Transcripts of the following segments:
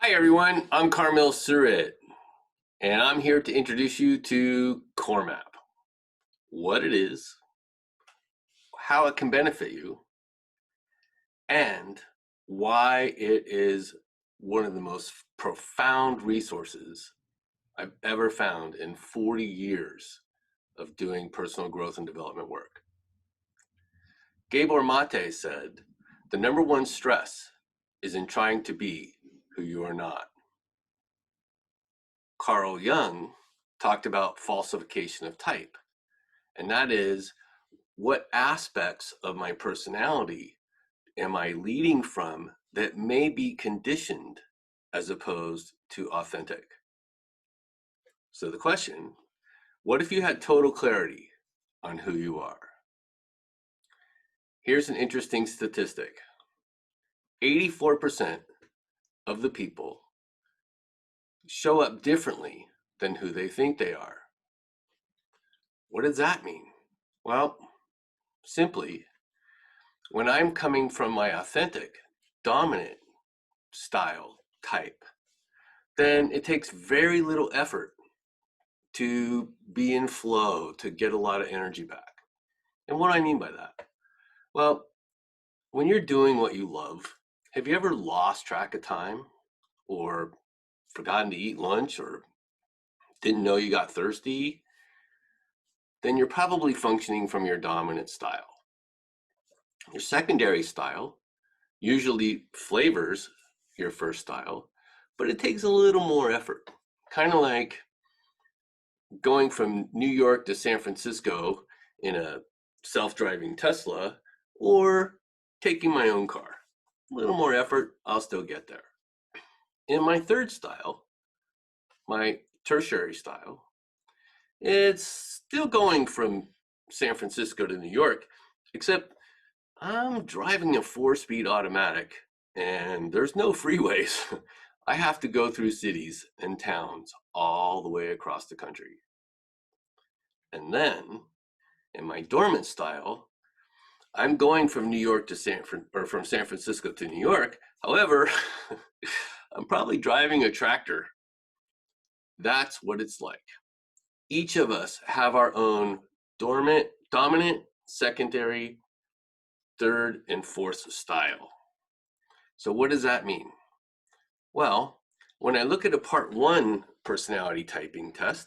Hi everyone, I'm Carmil Surritt, and I'm here to introduce you to CoreMap, what it is, how it can benefit you, and why it is one of the most profound resources I've ever found in 40 years of doing personal growth and development work. Gabor Mate said, the number one stress is in trying to be who you are not. Carl Jung talked about falsification of type, and that is what aspects of my personality am I leading from that may be conditioned as opposed to authentic. So the question, what if you had total clarity on who you are? Here's an interesting statistic. 84% of the people show up differently than who they think they are. What does that mean? Well, simply, when I'm coming from my authentic, dominant style type, then it takes very little effort to be in flow, to get a lot of energy back. And what do I mean by that? Well, when you're doing what you love, have you ever lost track of time or forgotten to eat lunch or didn't know you got thirsty? Then you're probably functioning from your dominant style. Your secondary style usually flavors your first style, but it takes a little more effort. Kind of like going from New York to San Francisco in a self-driving Tesla or taking my own car. A little more effort, I'll still get there. In my third style, my tertiary style, it's still going from San Francisco to New York, except I'm driving a 4-speed automatic and there's no freeways. I have to go through cities and towns all the way across the country. And then in my dormant style, I'm going from New York to from San Francisco to New York. However, I'm probably driving a tractor. That's what it's like. Each of us have our own dormant, dominant, secondary, third, and fourth style. So what does that mean? Well, when I look at a part 1 personality typing test,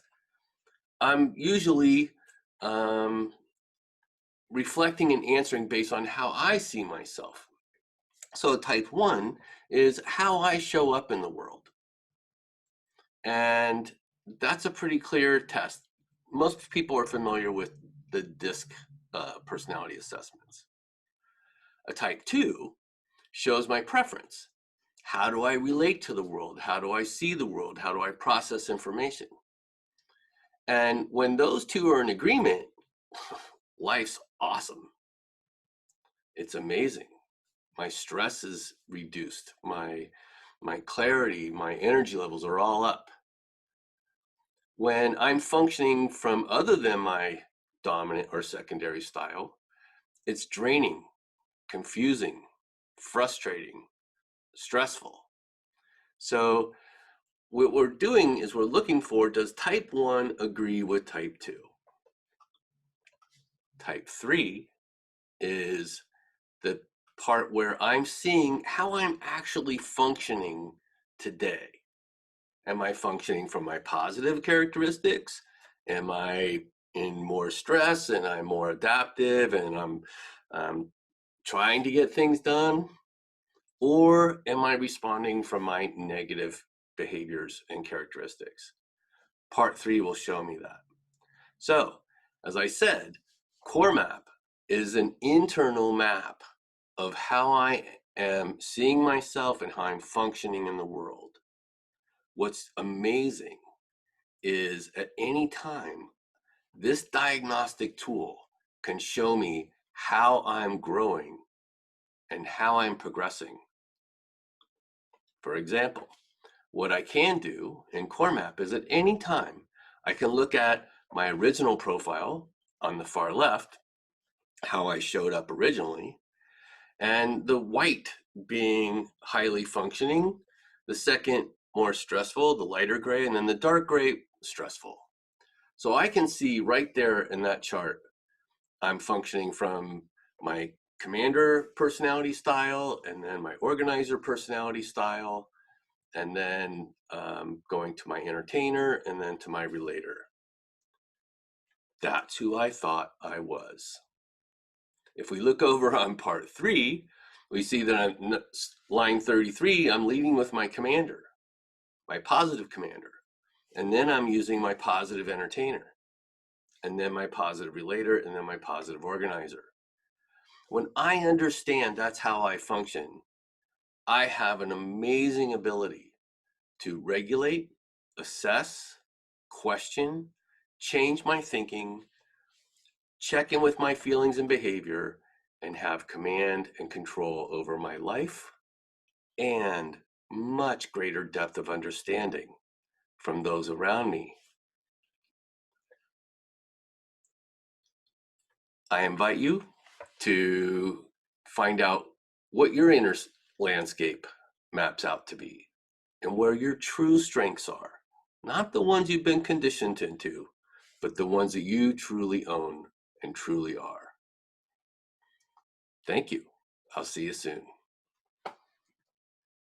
I'm usually reflecting and answering based on how I see myself. So type 1 is how I show up in the world. And that's a pretty clear test. Most people are familiar with the DISC personality assessments. A type 2 shows my preference. How do I relate to the world? How do I see the world? How do I process information? And when those two are in agreement, life's awesome. It's amazing. My stress is reduced. My clarity, my energy levels are all up. When I'm functioning from other than my dominant or secondary style, it's draining, confusing, frustrating, stressful. So what we're doing is we're looking for, does type 1 agree with type 2? Type 3 is the part where I'm seeing how I'm actually functioning today. Am I functioning from my positive characteristics? Am I in more stress and I'm more adaptive and I'm trying to get things done? Or am I responding from my negative behaviors and characteristics? Part 3 will show me that. So, as I said, CoreMap is an internal map of how I am seeing myself and how I'm functioning in the world. What's amazing is at any time, this diagnostic tool can show me how I'm growing and how I'm progressing. For example, what I can do in CoreMap is at any time, I can look at my original profile on the far left, how I showed up originally, and the white being highly functioning, The second, more stressful, the lighter gray, and then the dark gray, stressful. So I can see right there in that chart, I'm functioning from my commander personality style, and then my organizer personality style, and then going to my entertainer, and then to my relator. That's who I thought I was. If we look over on part 3, we see that on line 33, I'm leading with my commander, my positive commander. And then I'm using my positive entertainer, and then my positive relator, and then my positive organizer. When I understand that's how I function, I have an amazing ability to regulate, assess, question, change my thinking, check in with my feelings and behavior, and have command and control over my life, and much greater depth of understanding from those around me. I invite you to find out what your inner landscape maps out to be and where your true strengths are. Not the ones you've been conditioned into, but the ones that you truly own and truly are. Thank you. I'll see you soon.